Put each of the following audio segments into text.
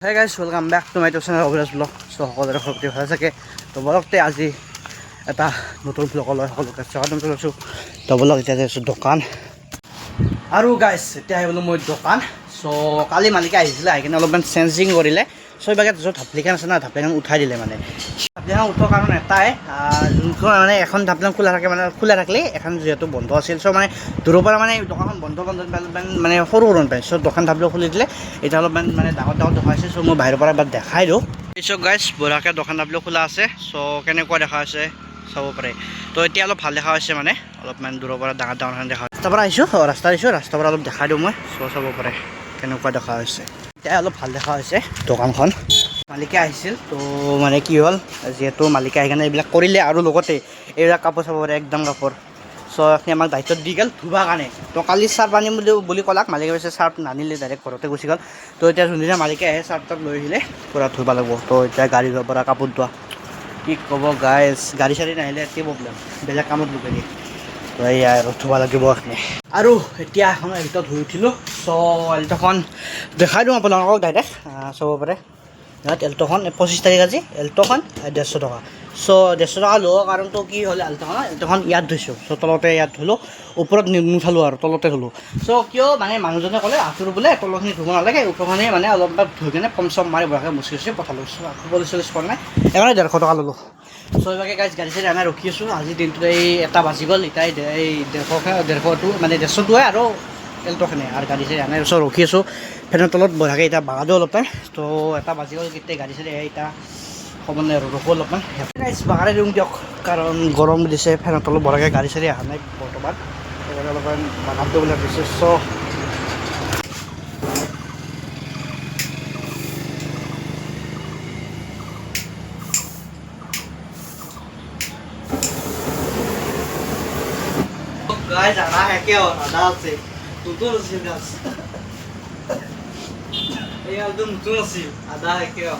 Hey guys, welcome back to my channel Obvious Vlog. So সকলোৰে খবৰ ভাল থাকে তো বলকতে আজি এটা নতুন vlog লৈ সকলোকে স্বাগতম জনাইছো তো বলক এতিয়া যাইছো দোকান আৰু গাইস এতিয়া আহিলো মই দোকান সো কালি মালিকে আহিছিলে আহি কিনে অলপমান চেঞ্জিং কৰিলে সো ইবাগে য'ত ঢাপলিখান আছে না ঢাপলিখান উঠাই দিলে মানে ঢাপলিখান উঠোৱাৰ কাৰণ এটাই যোনখন মানে এখন ঢাপলিখান খোলা থাকলে এখন যেহেতু বন্ধ আছিল সো মানে দূৰৰ পৰা মানে দোকানখন বন্ধ মানে সৰু পায় সো দোকান ঢাপলিখান খুলি দিলে এতিয়া অলপমান মানে ডাঙৰ দেখাইছে সো মই বাহিৰৰ পৰা এবাৰ দেখাই দিওঁ সো গাইস বঢ়াকে দোকান ঢাপলিখান খোলা আছে সো কেনেকুৱা দেখা আছে চাব পাৰে তো এতিয়া অলপ ভাল দেখা হৈছে মানে অলপমান দূৰৰ পৰা ডাঙৰ দেখা ৰাস্তাৰ পৰা আহিছোঁ ৰাস্তাৰ পৰা অলপ দেখাই দিওঁ মই সো চাব পাৰে কেনেকুৱা দেখা হৈছে এতিয়া অলপ ভাল দেখা হৈছে দোকানখন মালিকে আহিছিল তো মানে কি হ'ল যেহেতু মালিকে আহি কিনে এইবিলাক কৰিলে আৰু লগতে এইবিলাক কাপোৰ চাব পাৰে একদম কাপোৰ সো আপুনি আমাক দায়িত্ব দি গ'ল ধুবৰ কাৰণে তো কালি চাৰ্ফ আনিম বুলি ক'লাক মালিকে কৈছে চাৰ্ফ নানিলে ডাইৰেক্ট ঘৰতে গুচি গ'ল তো এতিয়া যোনদিনা মালিকে আহে চাৰ্ফ লৈ আহিলে পূৰা ধুব লাগিব তো এতিয়া গাড়ী ধোৱাৰ পৰা কাপোৰ ধোৱা কি ক'ব গাইছ গাড়ী চাড়ী নাহিলে একেই প্ৰব্লেম বেলেগ কামত লগাই দিয়ে তো এয়া আৰু ধুব লাগিব এখনে আৰু এতিয়া এখন এল্ট' ধুই উঠিলোঁ চ' এল্ট'খন দেখাই দিওঁ আপোনালোকক ডাইৰেক্ট চাব পাৰে ইয়াত এল্ট'খন 25 তাৰিখ আজি এল্ট'খন 150 টকা চ' 150 টকা লোৱাৰ কাৰণটো কি হ'ল এল্ট'খন ইয়াত ধুইছোঁ চ' তলতে ইয়াত ধুলোঁ ওপৰত নুঠালোঁ আৰু তলতে ধুলোঁ চ' কিয় মানে মানুহজনে ক'লে আঁঠুৰ বোলে তলখিনি ধুব নালাগে ওপৰখনে মানে অলপমান ধুই কিনে পম চম মাৰি বঢ়াকৈ মুচি পঠালোঁ পলিচ চলিচ কৰা নাই সেইকাৰণে 150 টকা ল'লোঁ চ' এইভাগে গাইজ গাড়ী চাড়ী আনাই ৰখি আছোঁ আজি দিনটোত এই এটা বাজি গ'ল এতিয়া এই 150টো মানে 150টোৱে আৰু এল্ট'খনে আৰু গাড়ী চাড়ী আনাই ওচৰত ৰখি আছোঁ ফেনৰ তলত বঢ়াকৈ এতিয়া বাগাদো অলপমান তো এটা বাজি গ'ল কেতিয়া গাড়ী চাড়ী আহে এতিয়া হ'ব নাই আৰু ৰখো অলপমান গাইজ বাগাৰে দিওঁ দিয়ক কাৰণ গৰম দিছে ফেনৰ তলত বঢ়াকৈ গাড়ী চাড়ী অহা নাই বৰ্তমান সেইকাৰণে অলপমান বাগানটো বিলাক দিছে চ' गाइस आधा है क्या और आधा से तू नसीब गाइस ये एकदम तू नसीब आधा है क्या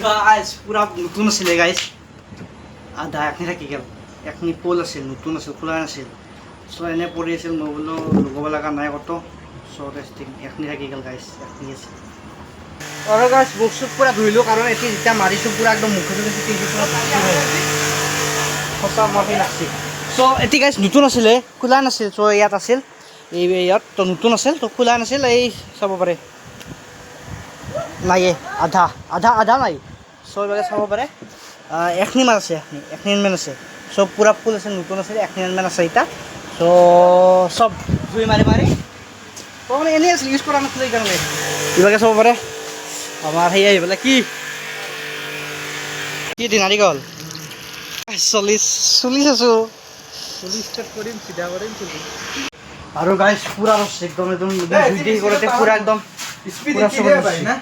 गाइस पूरा नতুন আছিল गाइस আধা এখনি থাকি গ'ল এখনি পোল আছিল নতুন আছিল খোলা নাছিল চ' এনে পৰি আছিল মই বোলো লগাব লগা নাই কত চ' টেষ্টিং এখনি থাকি গ'ল গাইছ এখনি আছিল আৰু গাইছ মুখ চুখ পূৰা ধুইলোঁ কাৰণ এতিয়া যেতিয়া মাৰিছোঁ পূৰা একদম মুখটো সঁচা মাৰি নাছিল চ' এতিয়া গাইছ নতুন আছিলে খোলা নাছিল চ' ইয়াত আছিল ইয়াত তো নতুন আছিল তো খোলা নাছিল এই চাব পাৰে নাই আধা নাই চ' এইভাগে চাব পাৰে এখনি মান আছে এখনি মান আছে সব পুরা ফুল আছে নতুন আছে এখনি মান আছে এটা তো সব ধুই মারি তো মানে এনে আছে ইউজ করা নাছিল এই কারণে ইবাগে চাব পাৰে আমাৰ সেই আহিবলে কি নাৰিকল চল্লিছ আছো স্টাৰ্ট কৰিম সিধা কৰিম আৰু গাইছ পুৰা ৰস একদম দুই কৰোঁতে পুৰা একদম পুৰা চকুত না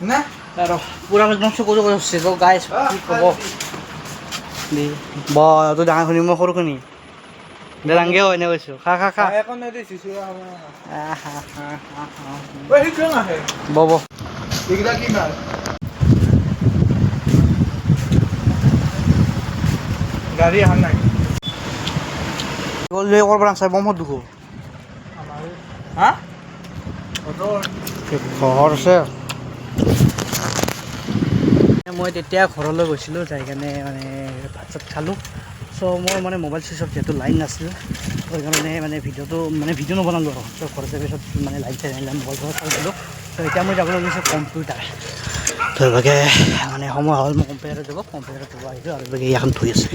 না আৰু পুৰা একদম চকুত আছে তো গাইছ কি ক'ব বা তো ডাঙৰ শুনি মই সৰু শুনি দেৰাংগে হয় এনে কৈছোঁ খা বব গাড়ী অহা নাই ক'ৰ পৰা চাই বমত দুখো হা ঘৰ আছে মই তেতিয়া ঘৰলৈ গৈছিলোঁ যাই কাৰণে মানে ভাত চাত খালোঁ চ' মই মানে মোবাইল চুইচ অফ যিহেতু লাইন নাছিল সেইকাৰণে মানে ভিডিঅ' নবনালোঁ আৰু চ' ঘৰতে পিছত মানে লাইন চাই নাহিলে মোবাইল ঘৰত চাইছিলোঁ চ' এতিয়া মই যাবলৈ লৈছোঁ কম্পিউটাৰ তো এইভাগে মানে সময় হ'ল মই কম্পিউটাৰত যাব আহিছোঁ আৰু এইভাগে এখন ধুই আছে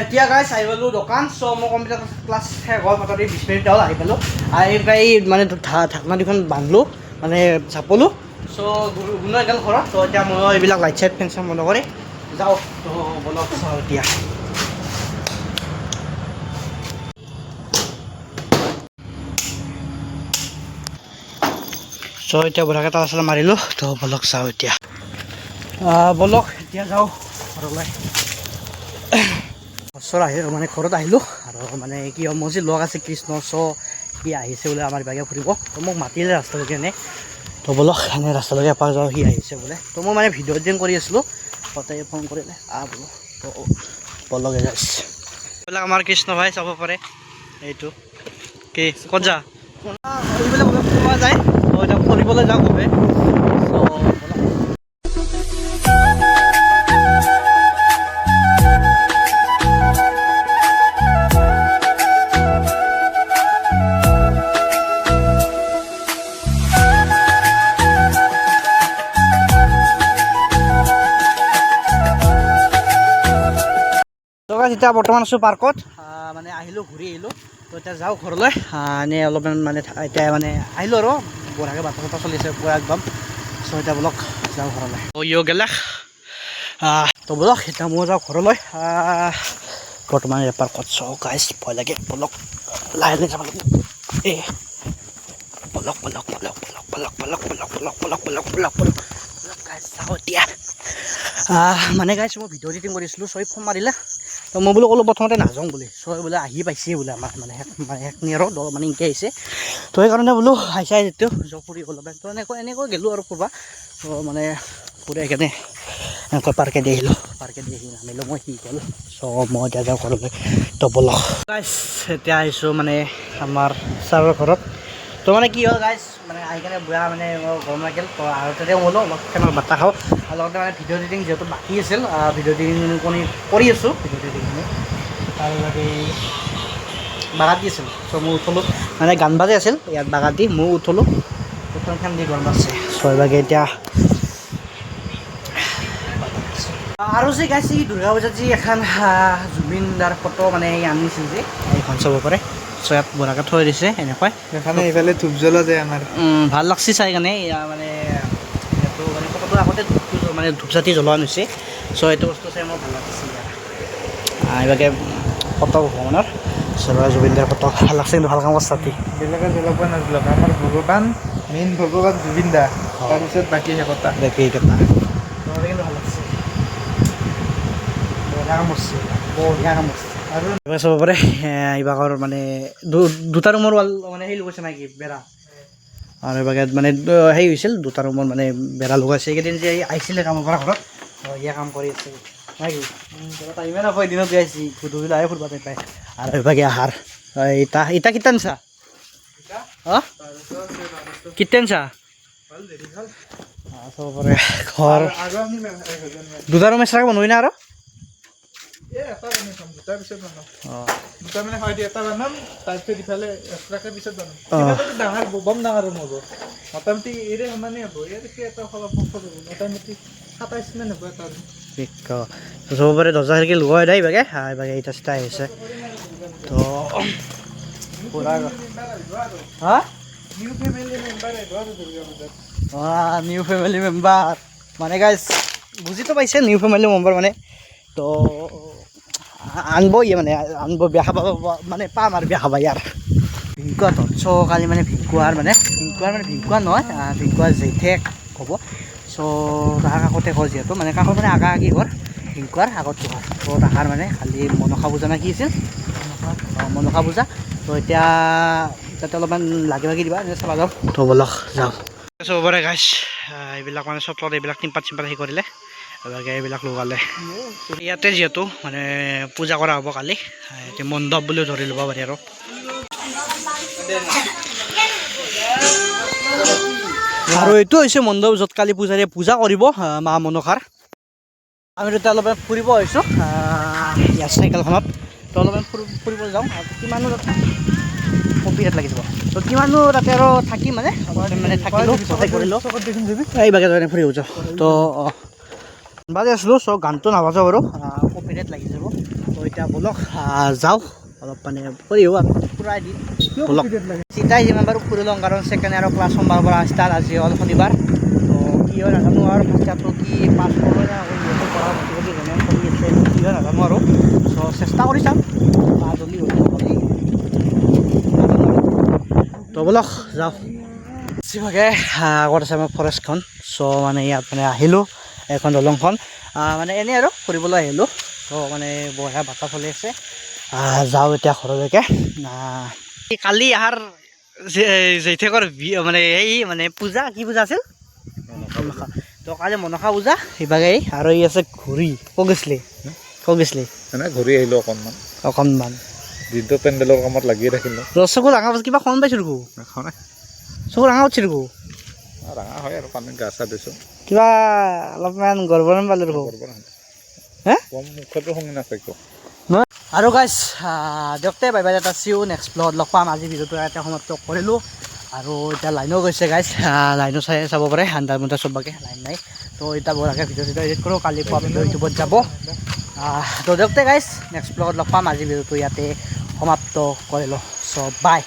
এতিয়া গাইছ আহি পালোঁ দোকান চ' মই কম্পিউটাৰ ক্লাছ শেষ হ'ল মাত্ৰ 20 মিনিট হ'ল আহি পালোঁ আহি পাই মানে ঢাকনা দুখন বান্ধলোঁ মানে জাপলোঁ চ' গুণ গ'ল ঘৰত তো এতিয়া মই এইবিলাক লাইট চাইট ফেন চেন বন্ধ কৰি যাওঁ তো বলক চাওঁ এতিয়া চ' এতিয়া বঢ়াকৈ তালা চালা মাৰিলোঁ তো বলক চাওঁ এতিয়া বলক এতিয়া যাওঁ ঘৰলৈ ওচৰ আহিলোঁ মানে ঘৰত আহিলোঁ আৰু মানে কি হ'ল মোৰ যি লগ আছে কৃষ্ণ সি আহিছে বোলে আমাৰ ইভাগে ফুৰিব তো মোক মাতিলে ৰাস্তালৈকে এনে তো বলক এনে ৰাস্তালৈকে এপাক যাওঁ সি আহিছে বোলে তো মই মানে ভিডিঅ' এডিটিং কৰি আছিলোঁ তাতে ফোন কৰিলে বোলো তো বলক এইবিলাক আমাৰ কৃষ্ণ ভাই চাব পাৰে এইটো কি ক'ত যা এইবিলাক অলপ ফুৰিব যায় তো এতিয়া ফুৰিবলৈ যাওঁ গ'লে এতিয়া বৰ্তমান আছোঁ পাৰ্কত মানে আহিলোঁ ঘূৰি আহিলোঁ তো এতিয়া যাওঁ ঘৰলৈ এনেই অলপমান মানে এতিয়া মানে আহিলোঁ আৰু বঢ়াকৈ বাট চাটা চলি আছে পুৰা একদম চ' এতিয়া বলক যাওঁ ঘৰলৈ গেলাক তো বলক এতিয়া মই যাওঁ ঘৰলৈ বৰ্তমান পাৰ্কত চ' গাইছ ভয় লাগে বলক লাহে লাহে যাব লাগিব বলক বলক বলক বলক বলক বলক বলক বলক বলক বলক বলক বলক গাইছ যাওঁ এতিয়া মানে গাইছ মই ভিডিঅ' এডিটিং কৰিছিলোঁ চ' ফোন মাৰিলে তো মই বোলো ক'লোঁ প্ৰথমতে নাযাওঁ বুলি চ' বোলে আহি পাইছে বোলে আমাৰ মানে একনি আৰু মানে এনেকৈ আহিছে তো সেইকাৰণে বোলো আহিছে যেতিয়া জ ফুৰি গ'লো তো এনেকৈ গ'লোঁ আৰু ফুৰিব তো মানে ফুৰি সেইকাৰণে এনেকৈ পাৰ্কে দি আহিলোঁ নামিলোঁ মই সি গ'ল চ' মই এতিয়া যাওঁ ঘৰলৈ তো বলক গাইছ এতিয়া আহিছোঁ মানে আমাৰ ছাৰৰ ঘৰত তো মানে কি হ'ল গাইছ মানে আহি কেনে বেয়া মানে গৰম লাগিল তো আৰু তেতিয়া বোলো অলপ ফেনৰ বতাহ খাওঁ আৰু লগতে মানে ভিডিঅ' এডিটিং যিহেতু বাকী আছিল ভিডিঅ' এডিটিং কৰি আছোঁ ভিডিঅ' এডিটিংখিনি আৰু বাকী বাগাত দি আছিল চ' মই উঠলোঁ মানে গান বাজে আছিল ইয়াত বাগাত দি মই উঠলোঁ উঠোনখন দি গৰম আছে চ' বাকী এতিয়া আৰু যে গাইছে দুৰ্গা পূজাত যি এখন জুবিন দাৰ ফটো মানে আনিছিল যে এইখন চাব পাৰে চ' ইয়াত বঢ়াকৈ থৈ দিছে এনেকৈ এখানে এইফালে ধূপ জ্বলা যায় আমাৰ ভাল লাগছে চাই কাৰণে মানে এইটো মানে ফটোটো আগতে মানে ধূপচাতি জ্বলোৱা হৈছে চ' এইটো বস্তু চাই মোৰ ভাল লাগিছে এইভাগে ফটো ভগৱানৰ চ' জুবিন দাৰ ফটো ভাল লাগছে কিন্তু ভাল কাম কৰিছে বেলেগে জ্বলাব নাজলক আমাৰ ভগৱান মেইন ভগৱান জুবিন দা তাৰপিছত বাকী একতা কিন্তু ভাল লাগছে বঢ়িয়া কাম কৰিছে আৰু এইবাৰ চাব পাৰে এইবাৰ মানে দুটা ৰুমৰ ৱাল মানে সেই লগাইছে নাই কি বেৰা আৰু এইভাগে মানে হেৰি হৈছিল দুটা ৰুমৰ মানে বেৰা লগাইছে এইকেইদিন যে আহিছিলে কামৰ পৰা ঘৰত ইয়ে কাম কৰি আছে নাই কি টাইমে নাপায় দিনত গাইছি গধূলি আহে ফুৰিব পায় আৰু এইভাগে আহাৰ ইটা কিতান চা কিতান চা চাব পাৰে ঘৰ দুটা ৰুম এক্সট্ৰাকৈ বনোৱাই না আৰু দুটা মানে হয় এটা বনাম তাৰপিছত ইফালে এক্সট্ৰাকৈ পিছত বনাম ডাঙৰ বম ডাঙৰ ৰুম হ'ব মোটামুটি এৰে সমানেই হ'ব ইয়াতকৈ এটা অলপ মোটামুটি 27 মান হ'ব এটা চাব পাৰে দৰ্জা খিৰিকী লগাই দেই এইভাগে ইটা চিটা আহিছে তো পুৰা নিউ ফেমিলি মেম্বাৰ মানে গাইজ বুজিতো পাইছে নিউ ফেমিলি মেম্বাৰ মানে তো আনব মানে আনব বিয়া খাব মানে পাম আৰু বিয়া খাবা ইয়াৰ ভিংকুৱা তৎস কালি মানে ভিংকুৱাৰ নহয় ভিংকুৱাৰ জেঠেক হ'ব চ' তাৰ কাষতে ঘৰ যিহেতু মানে কাষত মানে আগি ঘৰ ভিংকুৱাৰ আগত ঘৰ তো তাহাৰ মানে খালি মনসা পূজা নে কি আছিল মনসা পূজা তো এতিয়া তাতে অলপমান লাগি দিবা এনে চাবা যাওঁ তো বলক যাওঁ চাব পাৰে গাইছ এইবিলাক মানে চটত এইবিলাক টিম্পাত চিম্পাত হেৰি কৰিলে এইবিলাক লগালে ইয়াতে যিহেতু মানে পূজা কৰা হ'ব কালি এতিয়া মণ্ডপ বুলিও ধৰি ল'ব পাৰি আৰু এইটো হৈছে মণ্ডপ য'ত কালি পূজাৰীয়ে পূজা কৰিব মা মনসাৰ আমি এতিয়া অলপমান ফুৰিব আহিছোঁ ইয়াৰ চাইকেলখনত তো অলপমান ফুৰিব যাওঁ আৰু কিমানো কপিৰাত লাগি যাব তো কিমানো তাতে আৰু থাকি মানে থাকিলোঁ কৰিলোঁ এইভাগে মানে ফুৰিব যাওঁ তো বাজে আছিলোঁ চ' গানটো নাবাজাওঁ বাৰু কপিৰাইট লাগি যাব তো এতিয়া বলক যাওঁ অলপ মানে ফুৰিও আমি ফুৰাই দিম বলক চিন্তাই যিমান বাৰু ফুৰি লওঁ কাৰণ ছেকেণ্ড ইয়াৰৰ ক্লাছ সোমবাৰৰ পৰা ষ্টাৰ্ট আজি হ'ল শনিবাৰ তো কি হয় নাজানো আৰু বাচ্ছাটো কি পাছ কৰোঁ না পঢ়া পাতি যেনে কৰি আছে কি হয় নাজানো আৰু চ' চেষ্টা কৰি চাম জলদি তো বলক যাওঁ বেছিভাগে আগত আছে আমাৰ ফৰেষ্টখন চ' মানে ইয়াত মানে আহিলোঁ এখন দলংখন মানে এনেই আৰু ফুৰিবলৈ আহিলোঁ তো মানে বঢ়িয়া বতাহ চলি আছে যাওঁ এতিয়া ঘৰলৈকে কালি আহাৰ জেঠেকৰ মানে এই মানে পূজা কি পূজা আছিল মনসা তো কালি মনসা পূজা সিভাগে আৰু এই আছে ঘূৰি ক'ত গৈছিলি এনে ঘূৰি আহিলোঁ অকণমান দিনটো পেণ্ডেলৰ কামত লাগিয়ে থাকিলোঁ চকু ৰঙা কিবা খন পাইছোঁ দেখো নাখাওঁ নাই চকু ৰঙা উঠিছে দেখো ৰঙা হয় আৰু পানীত গা চা দিছোঁ কিবা অলপমান গৰ্বৰমান পালোঁ দেখো হে মুখতো শুনি নাথাকিব আৰু গাইছ দিয়কতে বাই বাই এটা চিও নেক্সট ব্লগত লগ পাম আজি ভিডিঅ'টো ইয়াতে সমাপ্ত কৰিলোঁ আৰু এতিয়া লাইনো গৈছে গাইছ লাইনো চাব পাৰে আন্ধাৰ মুন্ধাৰ চবকে লাইন নাই তো এতিয়া বঢ়িয়াকৈ ভিডিঅ' এডিট কৰোঁ কালি পোৱা ভিডিঅ' ইউটিউবত যাব তো দিয়কতে গাইছ নেক্সট ব্লগত লগ পাম আজি ভিডিঅ'টো ইয়াতে সমাপ্ত কৰিলোঁ চ' বাই